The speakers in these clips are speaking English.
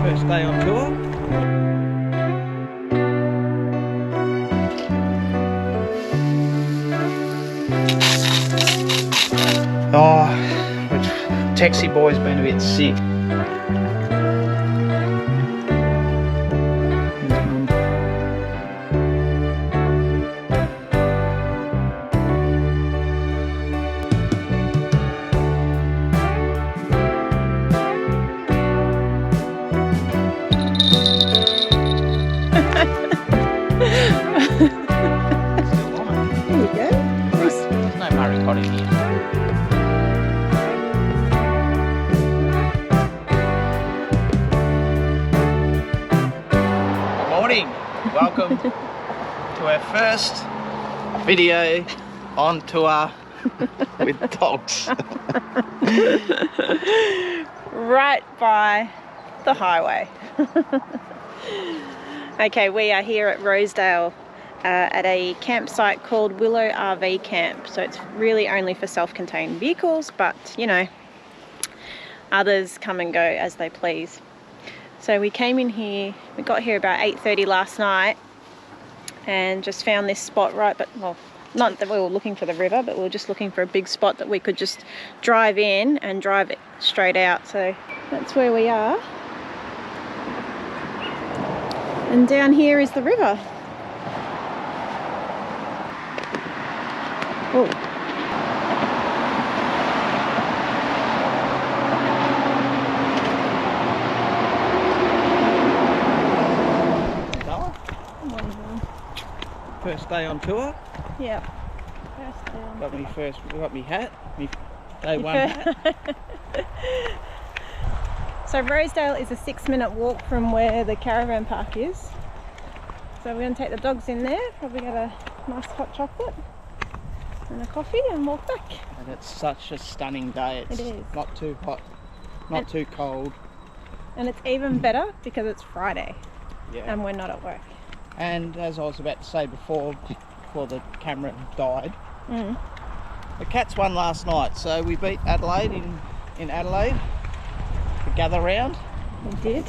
First day on tour. Oh, taxi boy's been a bit sick. Welcome to our first video on tour with dogs. Right by the highway. Okay, we are here at Rosedale at a campsite called Willow RV Camp. So it's really only for self-contained vehicles, but you know, others come and go as they please. So we came in here, we got here about 8:30 last night and just found this spot well, not that we were looking for the river, but we were just looking for a big spot that we could just drive in and drive it straight out. So that's where we are. And down here is the river. Oh. First day on tour. Yep. First day on tour. Got me hat. Me day one hat. So Rosedale is a 6-minute walk from where the caravan park is. So we're going to take the dogs in there, probably get a nice hot chocolate and a coffee and walk back. And it's such a stunning day. It's it is. Not too hot, not too cold. And it's even better because it's Friday. Yeah. And we're not at work. And as I was about to say before the camera died, the Cats won last night, so we beat Adelaide in Adelaide. The gather round. We did.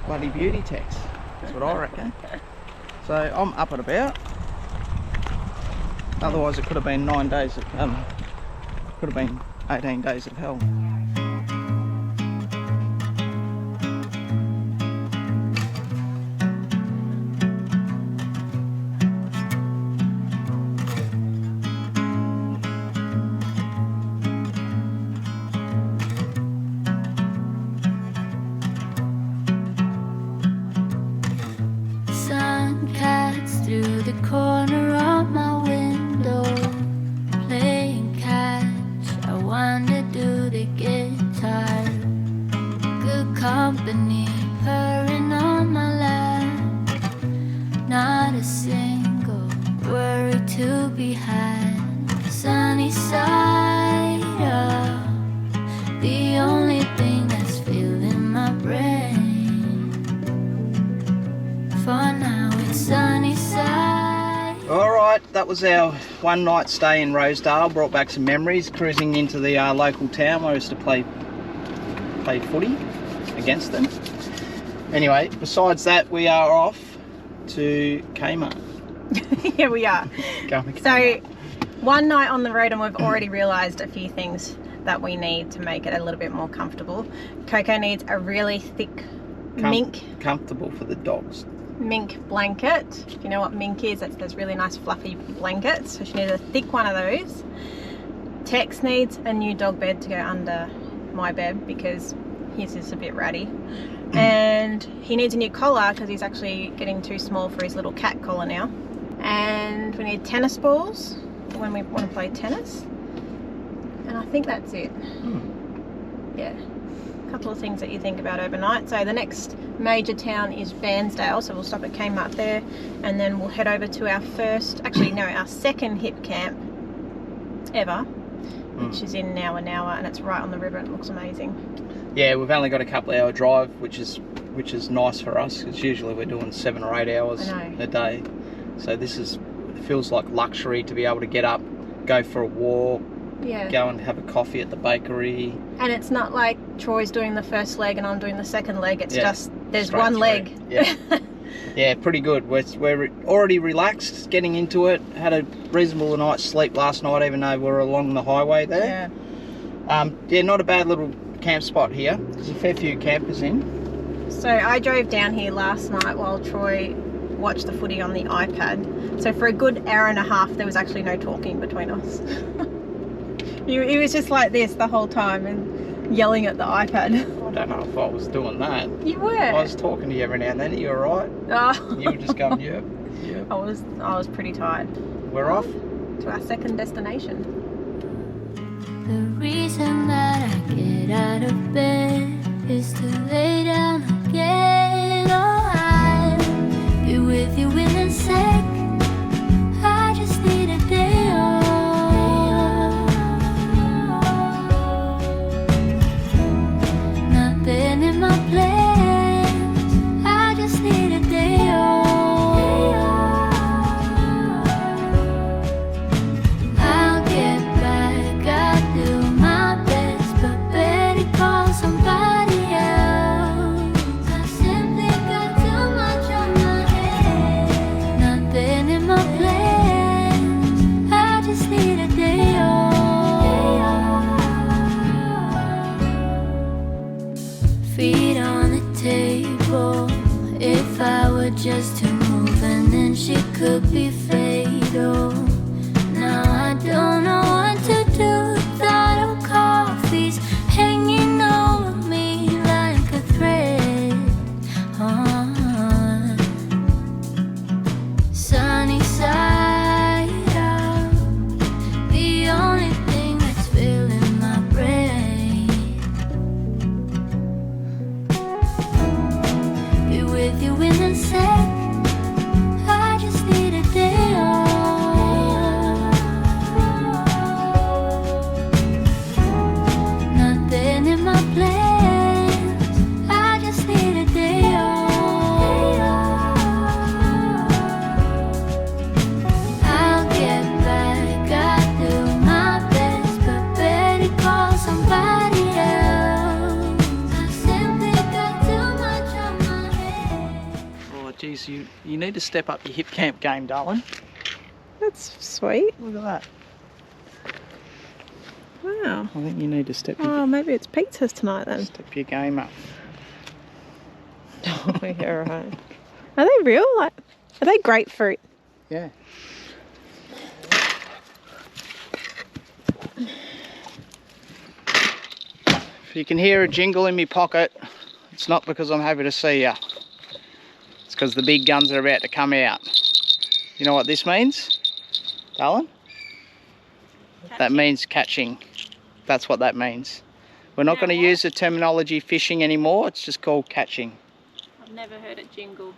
Bloody beauty, Tex. That's what I reckon. So I'm up and about. Otherwise it could have been 9 days of could have been 18 days of hell. Through the corner of my window, playing catch. I wonder, do they get tired? Good company purring on my lap. Not a single worry to be had. Sunny side up, the only thing that's filling my brain. For now it's sunny side. Alright, that was our one night stay in Rosedale. Brought back some memories, cruising into the local town where I used to play footy against them. Anyway, besides that, we are off to Kmart. Yeah, we are. So one night on the road and we've already realised a few things that we need to make it a little bit more comfortable. Coco needs a really thick mink. Comfortable for the dogs. Mink blanket. If you know what mink is, that's those really nice fluffy blankets. So she needs a thick one of those. Tex needs a new dog bed to go under my bed because his is a bit ratty. And he needs a new collar because he's actually getting too small for his little cat collar now. And we need tennis balls when we want to play tennis. And I think that's it. Yeah. Couple of things that you think about overnight. So the next major town is Bairnsdale, so we'll stop at Kmart there and then we'll head over to our our second Hipcamp ever, which is in Nowa, and it's right on the river and it looks amazing. Yeah, we've only got a couple hour drive, which is nice for us because usually we're doing 7 or 8 hours a day. So this feels like luxury to be able to get up, go for a walk, Yeah. Go and have a coffee at the bakery. And it's not like Troy's doing the first leg and I'm doing the second leg, it's just there's straight one through. leg. Yeah. Yeah, pretty good. We're already relaxed getting into it. Had a reasonable night's sleep last night, even though we're along the highway there. Yeah, not a bad little camp spot here. There's a fair few campers in. So I drove down here last night while Troy watched the footy on the iPad. So for a good hour and a half, there was actually no talking between us. He was just like this the whole time and yelling at the iPad. I don't know if I was doing that. You were. I was talking to you every now and then. Are you alright? Oh. You were just going, yep, yep. I was pretty tired. We're off. To our second destination. The reason that I get out of bed is to lay down again. Oh, I'll be with you in a sec. I just need a day off. Nothing in my plans. I just need a day off. I'll get back. I do my best, but better call somebody else. I simply got too much on my head. Nothing in my plans. I just need a day off. Feet on the table. If I were just to move, and then she could be fatal. Now I don't know what to do. Thought of coffees hanging over me like a thread. Sunny side up, the only thing that's filling my brain. Be with you in a sec. I just need a day off. Nothing in my plans. I just need a day off. I'll get back. I do my best, but better call somebody else. I simply got too much on my head. Oh, geez, you need to step up your Hipcamp game, darling. That's sweet. Look at that. Wow. I think you need to step your, Oh, maybe it's pizzas tonight then. step your game up. Oh, yeah, right. Are they real? Like, are they grapefruit? Yeah. If you can hear a jingle in my pocket, it's not because I'm happy to see ya. It's because the big guns are about to come out. You know what this means, darling? That means catching. That's what that means. We're not going to use the terminology fishing anymore. It's just called catching. I've never heard it jingle.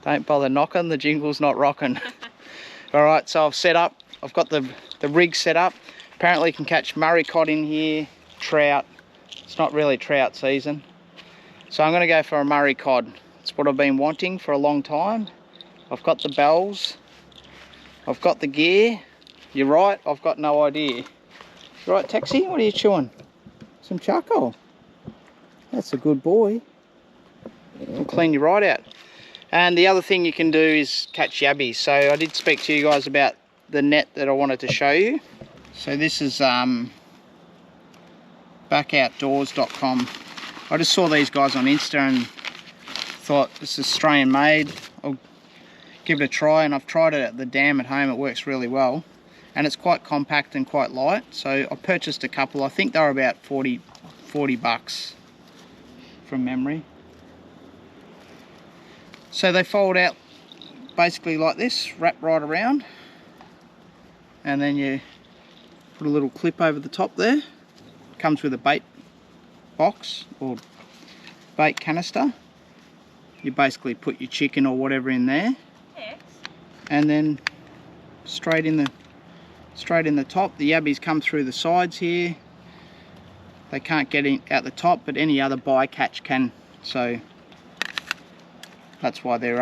Don't bother knocking, the jingle's not rocking. Alright, so I've got the rig set up. Apparently you can catch Murray cod in here, trout. It's not really trout season. So I'm going to go for a Murray cod. It's what I've been wanting for a long time. I've got the bells. I've got the gear. You're right, I've got no idea. Right, Taxi, what are you chewing? Some charcoal. That's a good boy. It'll clean you right out. And the other thing you can do is catch yabbies. So I did speak to you guys about the net that I wanted to show you. So this is backoutdoors.com. I just saw these guys on Insta and thought this is Australian made. I'll give it a try, and I've tried it at the dam at home. It works really well. And it's quite compact and quite light. So I purchased a couple. I think they were about 40 bucks from memory. So they fold out basically like this, wrap right around, and then you put a little clip over the top there. Comes with a bait box or bait canister. You basically put your chicken or whatever in there, and then straight in the top. The yabbies come through the sides here. They can't get in out the top, but any other bycatch can. So that's why they're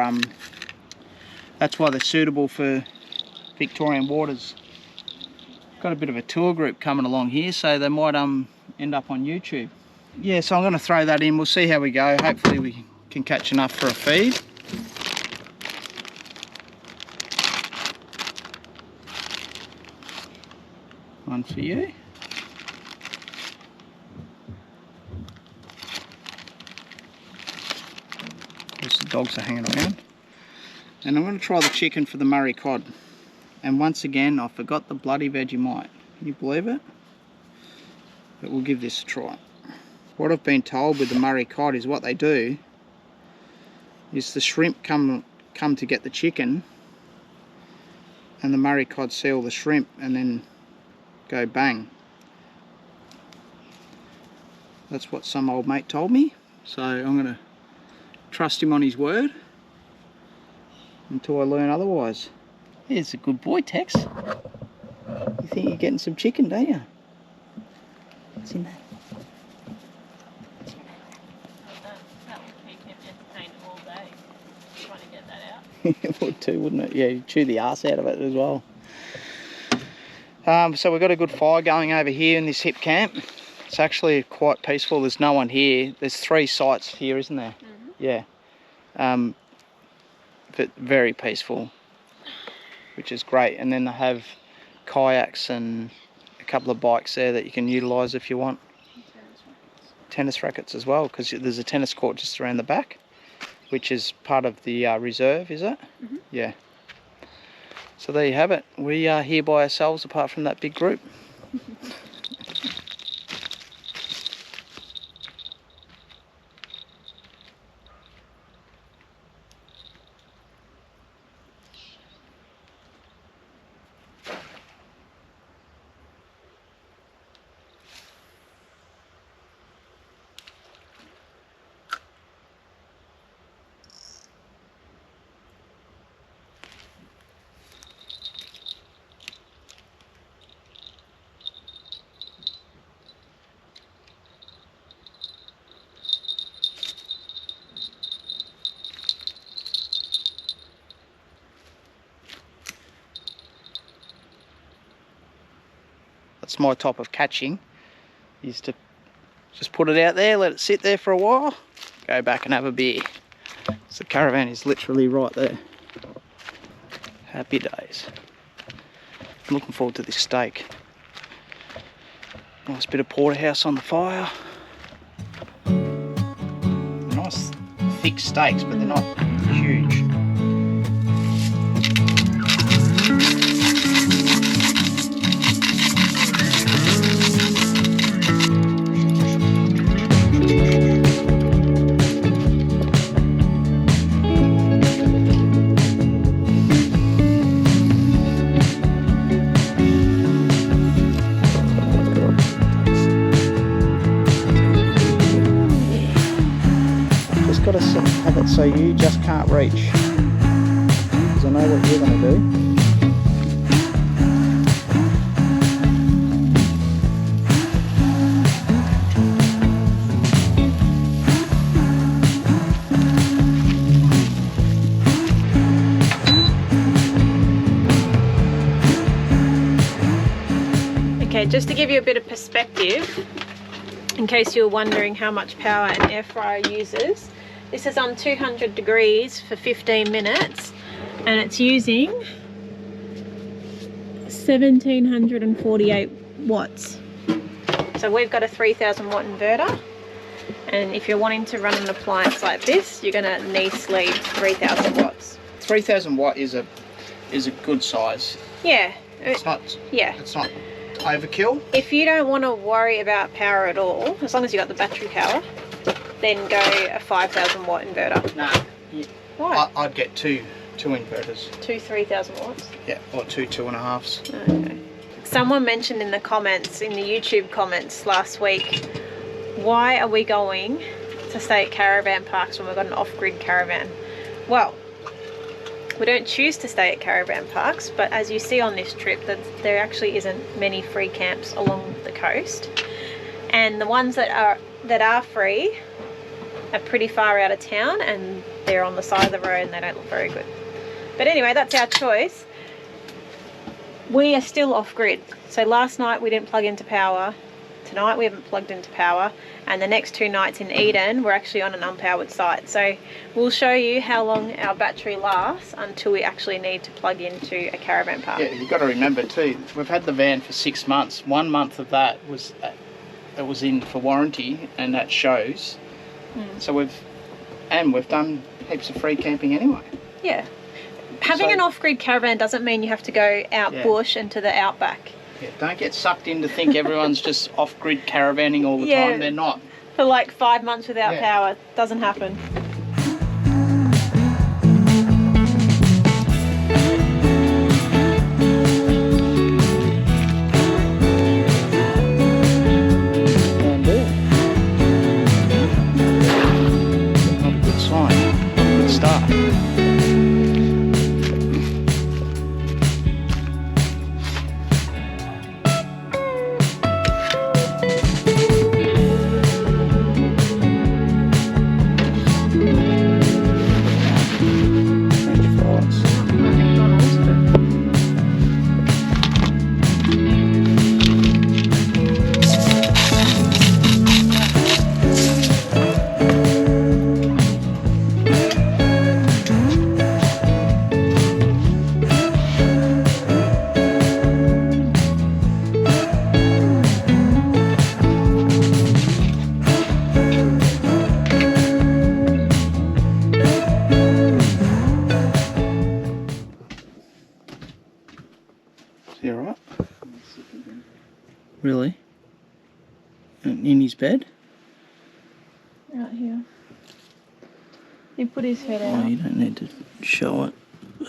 suitable for Victorian waters. Got a bit of a tour group coming along here, so they might end up on YouTube. Yeah, so I'm going to throw that in. We'll see how we go. Hopefully we can catch enough for a feed. One for you. The dogs are hanging around. And I'm going to try the chicken for the Murray cod. And once again, I forgot the bloody Vegemite. Can you believe it? But we'll give this a try. What I've been told with the Murray cod is what they do is the shrimp come to get the chicken, and the Murray cod see all the shrimp and then go bang. That's what some old mate told me. So I'm going to trust him on his word until I learn otherwise. He's a good boy, Tex. You think you're getting some chicken, don't you? What's in there? That would keep him entertained all day, trying to get that out. It would too, wouldn't it? Yeah, you'd chew the arse out of it as well. So we've got a good fire going over here in this Hipcamp. It's actually quite peaceful. There's no one here. There's 3 sites here, isn't there? Mm-hmm. Yeah. But very peaceful, which is great. And then they have kayaks and a couple of bikes there that you can utilise if you want. Tennis rackets as well, because there's a tennis court just around the back, which is part of the reserve, is it? Mm-hmm. Yeah. So there you have it. We are here by ourselves apart from that big group. That's my type of catching, is to just put it out there, let it sit there for a while, go back and have a beer. So the Caravan is literally right there. Happy days. I'm looking forward to this steak. Nice bit of porterhouse on the fire. Nice thick steaks, but they're not huge. Got to have it so you just can't reach, because I know what you're going to do. Okay, just to give you a bit of perspective, in case you're wondering how much power an air fryer uses, this is on 200 degrees for 15 minutes and it's using 1748 watts. So we've got a 3000 watt inverter, and if you're wanting to run an appliance like this, you're going to need sleeve 3000 watts. 3000 watt is a good size. Yeah. It's not overkill. If you don't want to worry about power at all, as long as you got the battery power, then go a 5000 watt inverter. Nah. Why? I'd get two inverters. 2 3000 watts? Yeah, or 2.5s. Okay. Someone mentioned in the comments, in the YouTube comments last week, why are we going to stay at caravan parks when we've got an off-grid caravan? Well, we don't choose to stay at caravan parks, but as you see on this trip, that there actually isn't many free camps along the coast, and the ones that are free are pretty far out of town and they're on the side of the road and they don't look very good. But anyway, that's our choice. We are still off grid. So last night we didn't plug into power. Tonight we haven't plugged into power. And the next 2 nights in Eden, we're actually on an unpowered site. So we'll show you how long our battery lasts until we actually need to plug into a caravan park. Yeah, you've got to remember too, we've had the van for 6 months. 1 month of that was it was in for warranty, and that shows. So we've done heaps of free camping anyway. Yeah. Having an off-grid caravan doesn't mean you have to go out bush into the outback. Yeah, don't get sucked in to think everyone's just off-grid caravanning all the time. They're not. For like 5 months without power. Doesn't happen. Not a good sign. Not a good start. You alright? Really? In his bed? Right here. He put his head Oh, out. you don't need to show it.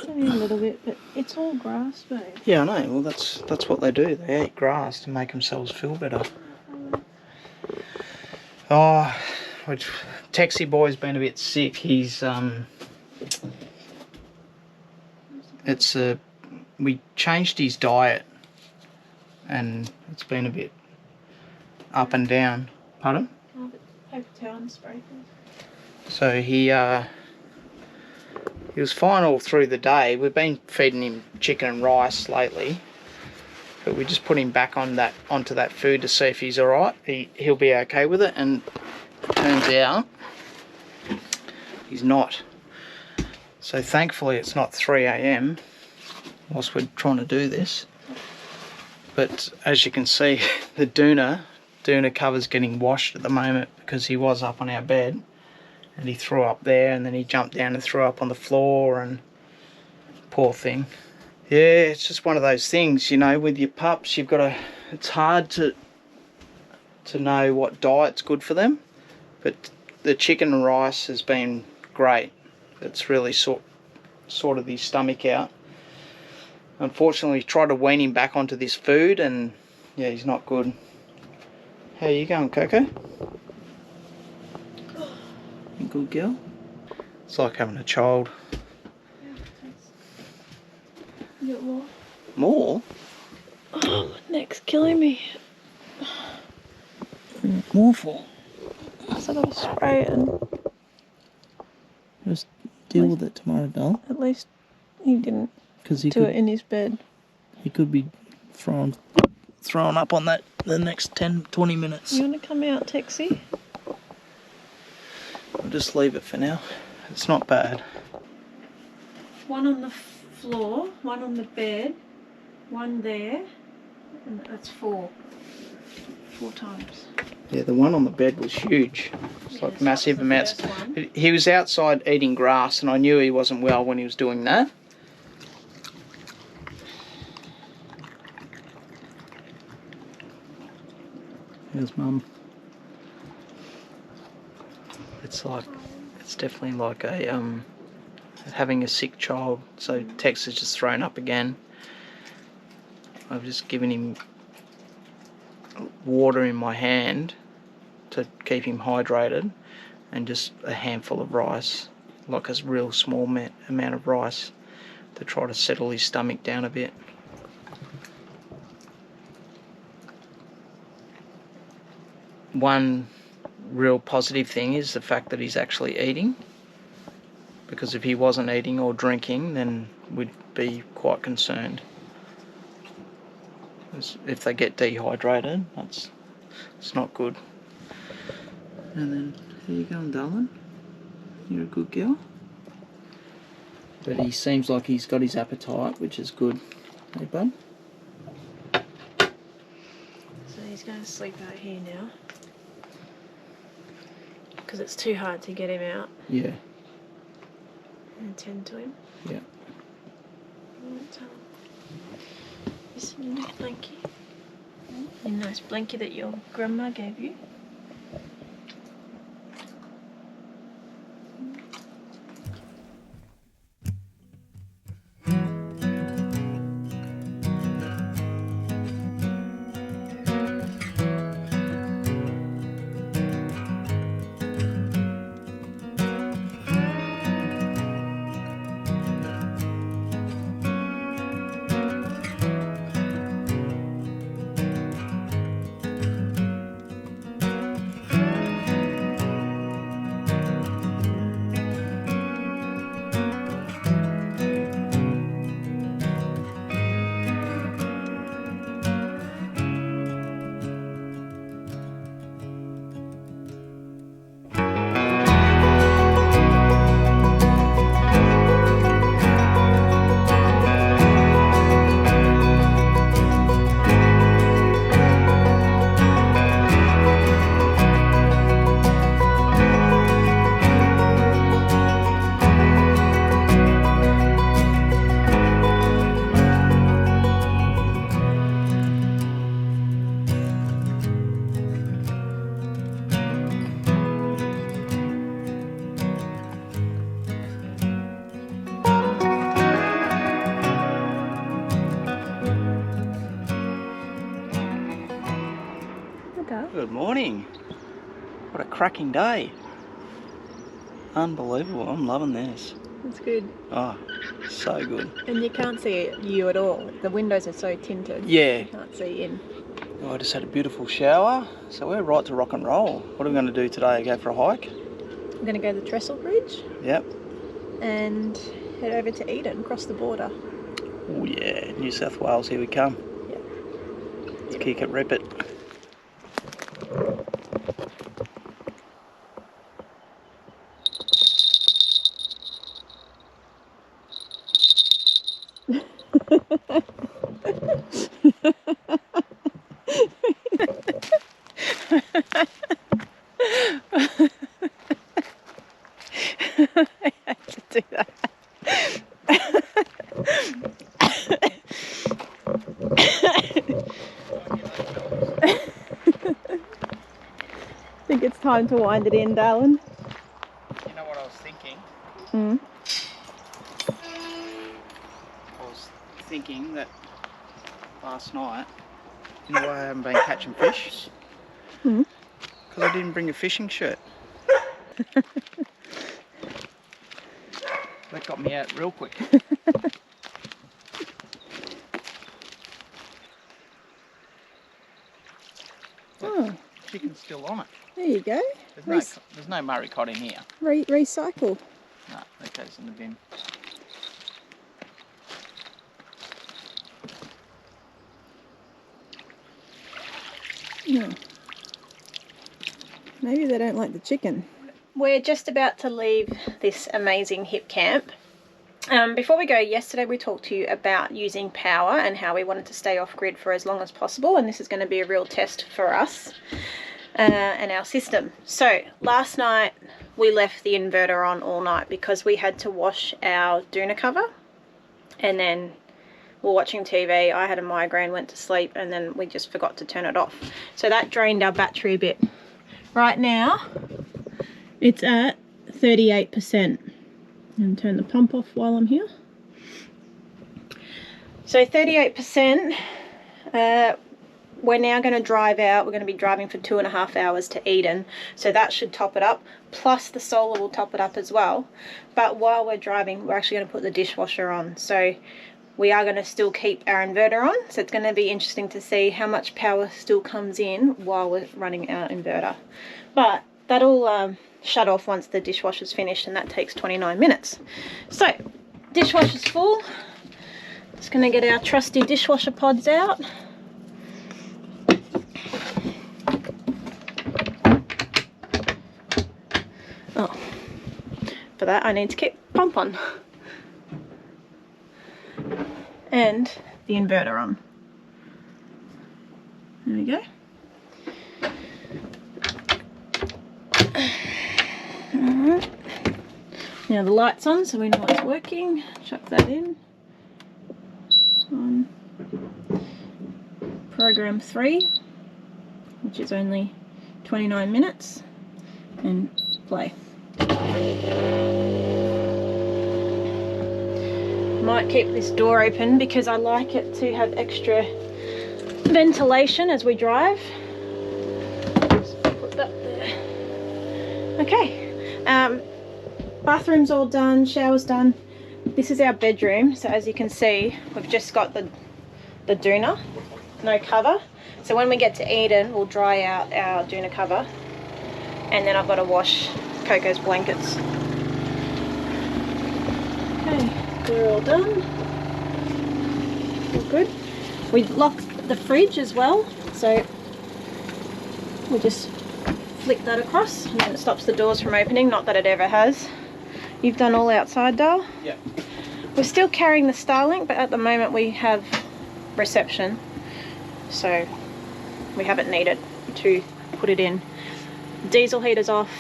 Only a little bit, but it's all grass, babe. Yeah, I know. Well, that's what they do. They eat grass to make themselves feel better. Oh, Texie boy's been a bit sick. He's we changed his diet, and it's been a bit up and down. Pardon? Oh, but paper towel and spray things. So he was fine all through the day. We've been feeding him chicken and rice lately, but we just put him back onto that food to see if he's all right. He'll be okay with it, and it turns out he's not. So thankfully it's not 3 a.m. whilst we're trying to do this. But as you can see, the doona cover's getting washed at the moment because he was up on our bed and he threw up there, and then he jumped down and threw up on the floor, and poor thing. Yeah, it's just one of those things, you know, with your pups, it's hard to know what diet's good for them, but the chicken and rice has been great. It's really sorted his stomach out. Unfortunately, tried to wean him back onto this food, and yeah, he's not good. How you going, Coco? You good girl? It's like having a child. You got more? More? Oh, my neck's killing me. More for? So I gotta spray it and Just deal with it tomorrow, doll. at least he didn't Because he do it in his bed. He could be thrown up on that the next 10-20 minutes. You wanna come out, Texie? I'll just leave it for now. It's not bad. One on the floor, one on the bed, one there, and that's 4. 4 times. Yeah, the one on the bed was huge. It's like massive amounts. He was outside eating grass, and I knew he wasn't well when he was doing that. Here's Mum. It's definitely like a having a sick child. So Tex has just thrown up again. I've just given him water in my hand to keep him hydrated, and just a handful of rice, like a real small amount of rice, to try to settle his stomach down a bit. One real positive thing is the fact that he's actually eating, because if he wasn't eating or drinking, then we'd be quite concerned. if they get dehydrated, it's not good. And then, here you go, darling. You're a good girl. But he seems like he's got his appetite, which is good. Hey, bud? So he's going to sleep out here now. Because it's too hard to get him out. Yeah. And tend to him. Yeah. This is a nice blankie. A nice blankie that your grandma gave you. Good morning. What a cracking day. Unbelievable. I'm loving this. That's good. Oh, so good. And you can't see you at all. The windows are so tinted. Yeah. You can't see in. Oh, I just had a beautiful shower. So we're right to rock and roll. What are we going to do today? Go for a hike? I'm going to go to the Trestle Bridge. Yep. And head over to Eden, cross the border. Oh yeah, New South Wales, here we come. Yep. Let's kick it, rip it. I had to do that. I think it's time to wind it in, darling. You know what I was thinking? Mm. I was thinking that last night, you know why I haven't been catching fish? Mm. Because I didn't bring a fishing shirt. That got me out real quick. Oh, Chicken's still on it. there you go. There's no Murray cod in here. Recycle. No, that goes in the bin. No. Maybe they don't like the chicken. We're just about to leave this amazing Hipcamp. Before we go, yesterday we talked to you about using power and how we wanted to stay off grid for as long as possible, and this is going to be a real test for us and our system. So last night we left the inverter on all night because we had to wash our doona cover, and then we were watching TV, I had a migraine, went to sleep, and then we just forgot to turn it off. So that drained our battery a bit. Right now it's at 38%. And turn the pump off while I'm here. So 38%, we're now going to drive out. We're going to be driving for 2.5 hours to Eden, so that should top it up, plus the solar will top it up as well. But while we're driving, we're actually going to put the dishwasher on, so we are going to still keep our inverter on. So it's going to be interesting to see how much power still comes in while we're running our inverter. But that'll shut off once the dishwasher's finished, and that takes 29 minutes. So dishwasher's full. Just going to get our trusty dishwasher pods out. Oh, for that I need to keep pump on. And the inverter on. There we go. Alright. Now the light's on, so we know it's working. Chuck that in. On program 3, which is only 29 minutes, and play. Might keep this door open because I like it to have extra ventilation as we drive. Just put that there. Okay, bathroom's all done, shower's done. This is our bedroom, so as you can see, we've just got the doona, no cover. So when we get to Eden, we'll dry out our doona cover, and then I've got to wash Coco's blankets. Okay, we're all done. All good. We locked the fridge as well, so we just flick that across, and then it stops the doors from opening. Not that it ever has. You've done all outside, Dale? Yeah. We're still carrying the Starlink, but at the moment we have reception, so we haven't needed to put it in. Diesel heater's off.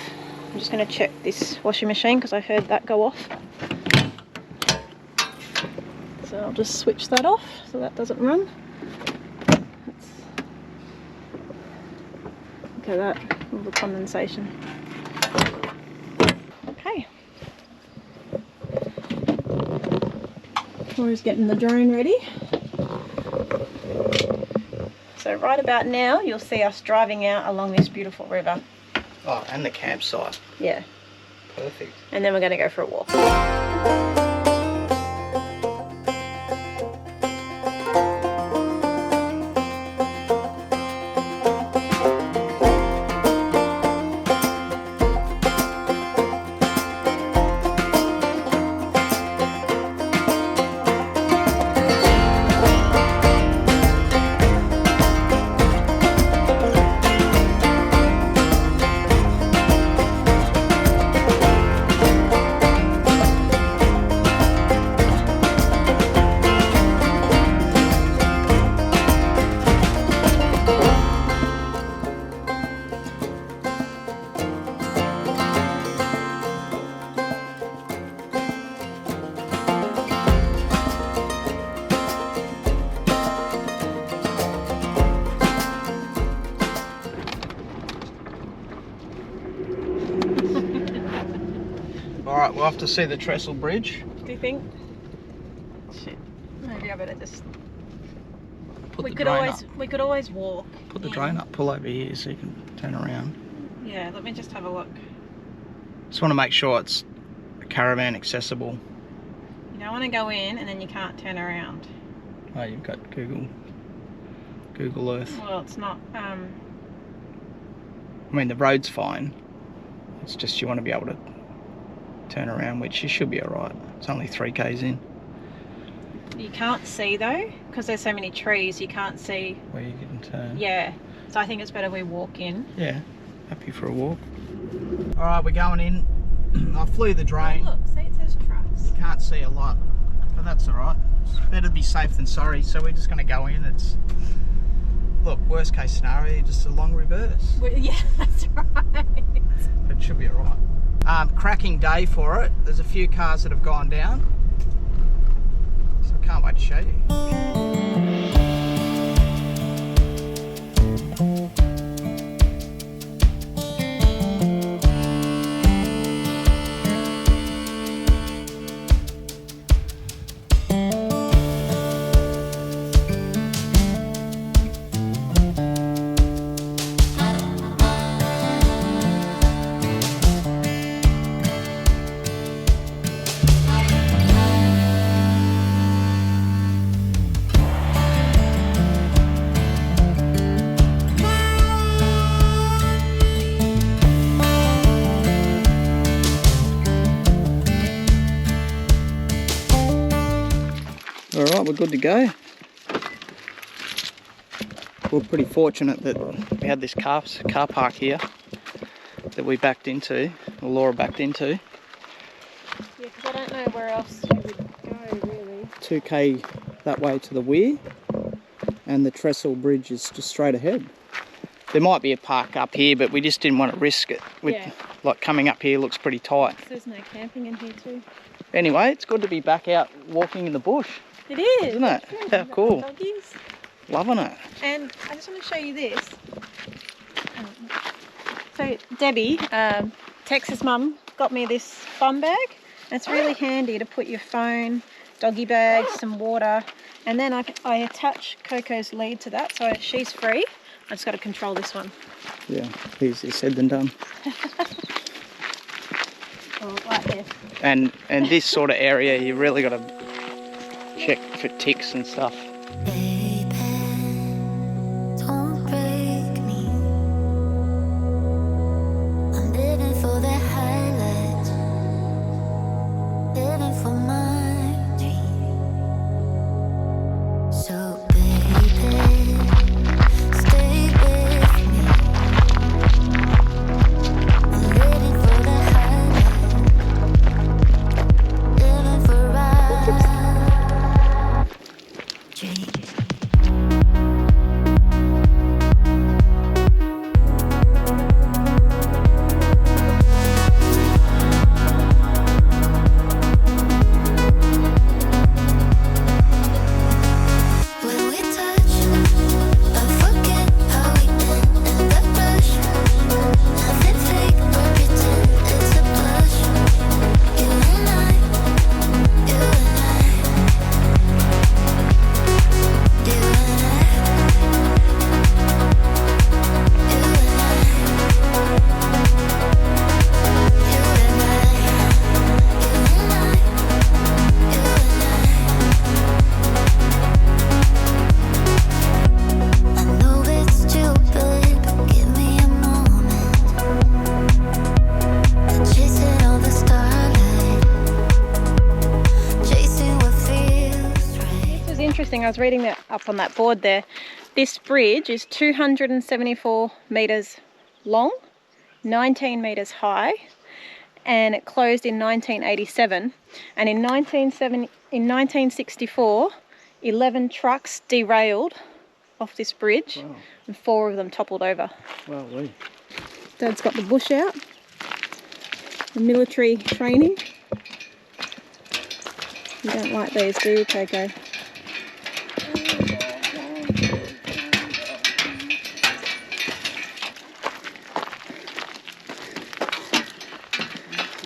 I'm just going to check this washing machine because I heard that go off. So I'll just switch that off so that doesn't run. Look at that, all the condensation. Okay. Laura's getting the drone ready. So right about now you'll see us driving out along this beautiful river. Oh, and the campsite. Yeah. Perfect. And then we're going to go for a walk. Alright, we'll have to see the trestle bridge. Do you think? Shit. Maybe I better just... Put We the could drone always up. we could always walk. Put the in. drone up, pull over here so you can turn around. Yeah, let me just have a look. Just want to make sure it's caravan accessible. You don't want to go in and then you can't turn around. Oh, you've got Google Earth. Well, it's not. I mean, the road's fine. It's just you want to be able to turn around, which you should be alright. It's only 3 k's in. You can't see though, because there's so many trees. You can't see. Where you can turn. Yeah. So I think it's better we walk in. Yeah. Happy for a walk. Alright, we're going in. I flew the drone. Oh, look, see it says trucks. Can't see a lot, but that's alright. It's better to be safe than sorry, so we're just going to go in. It's, look, worst case scenario, just a long reverse. Yeah, that's right. But it should be alright. Cracking day for it. There's a few cars that have gone down, so I can't wait to show you. Alright, we're good to go. We're pretty fortunate that we had this car park here. that we backed into, or Laura backed into. Yeah, because I don't know where else you would go really. 2k that way to the weir, and the trestle bridge is just straight ahead. There might be a park up here, but we just didn't want to risk it. Like coming up here looks pretty tight. There's no camping in here too. Anyway, it's good to be back out walking in the bush. It is, isn't it? How cool. Doggies. Loving it. And I just want to show you this. So Debbie, Texas mum, got me this bum bag. And it's really handy to put your phone, doggy bag, some water, and then I attach Coco's lead to that, so she's free. I just got to control this one. Yeah, easier said than done. Oh, right there. And this sort of area, you really got to check for ticks and stuff. I was reading that up on that board there. This bridge is 274 metres long, 19 metres high, and it closed in 1987. And in 1964, 11 trucks derailed off this bridge. Wow. And 4 of them toppled over. Wow, wee. Dad's got the bush out, the military training. You don't like these, do you, Coco?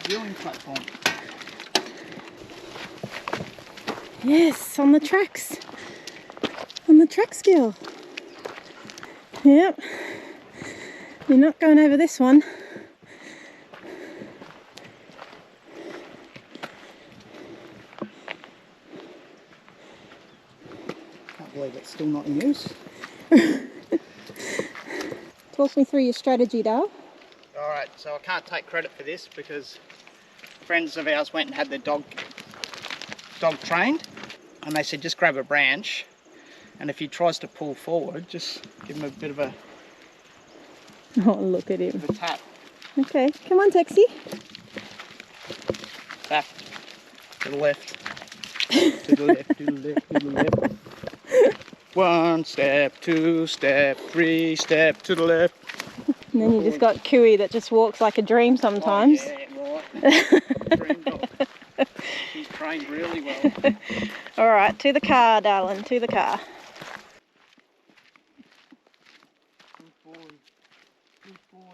Viewing platform. Yes, on the tracks. On the track skill. Yep. You're not going over this one. Can't believe it's still not in use. Talk me through your strategy, Dale. Alright, so I can't take credit for this because friends of ours went and had their dog trained, and they said just grab a branch, and if he tries to pull forward, just give him a bit of a Oh, look at him. a tap. Okay, come on, Taxi. Back to the left. To the left, to the left, to the left. 1 step, 2 step, 3 step to the left. And then you just got Cooey that just walks like a dream sometimes. Oh, yeah, right. Dream dog. He's trained really well. All right, to the car, darling, to the car. Good boy. Good boy.